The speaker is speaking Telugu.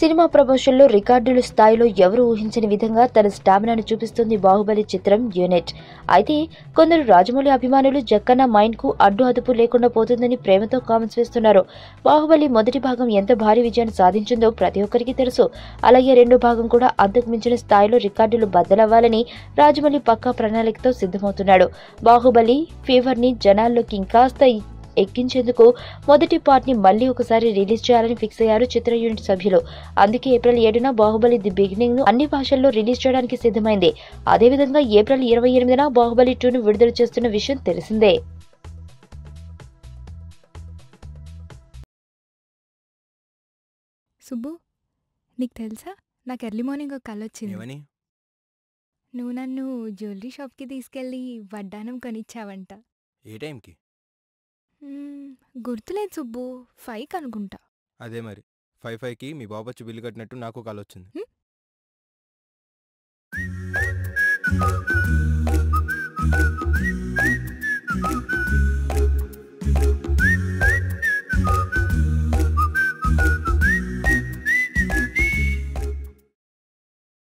సినిమా ప్రమోషన్లో రికార్డుల స్థాయిలో ఎవరు ఊహించని విధంగా తన స్టామినాను చూపిస్తుంది బాహుబలి చిత్రం యూనిట్. అయితే కొందరు రాజమౌళి అభిమానులు జక్కన్న మైండ్ కు అడ్డు అదుపు లేకుండా పోతుందని ప్రేమతో కామెంట్స్ వేస్తున్నారు. బాహుబలి మొదటి భాగం ఎంత భారీ విజయాన్ని సాధించిందో ప్రతి ఒక్కరికి తెలుసు. అలాగే రెండో భాగం కూడా అంతకు మించిన స్థాయిలో రికార్డులు బద్దలవ్వాలని రాజమౌళి పక్కా ప్రణాళికతో సిద్ధమవుతున్నాడు. బాహుబలి ఫీవర్ ని జనాల్లోకి ఇంకాస్త ఎక్కించేందుకు మొదటి పార్ట్ ని మళ్లీ ఒకసారి రిలీజ్ చేయాలని ఫిక్స్ అయ్యారు చిత్ర యూనిట్ సభ్యులు. అందుకే ఏప్రిల్ 7న బాహుబలి ది బిగినింగ్ ను అన్ని భాషల్లో రిలీజ్ చేయడానికి సిద్ధమైంది. అదేవిధంగా ఏప్రిల్ 28న బాహుబలి 2 ను విడుదల చేస్తున్న విషయం తెలిసిందే. సుబ్బు, నీకు తెలుసా, నాకు ఎర్లీ మార్నింగ్ ఒక కల వచ్చింది. ఏమని? నువ్వు నన్ను జ్యువెలరీ షాప్కి తీసుకెళ్ళి వడ్డానం కొనిచ్చావంట. ఏ టైంకి? గుర్తులేదు సుబ్బు, 5 అనుకుంటా. అదే మరి 5కి మీ బాబు వచ్చి బిల్లు కట్టినట్టు నాకు కాల్ వచ్చింది.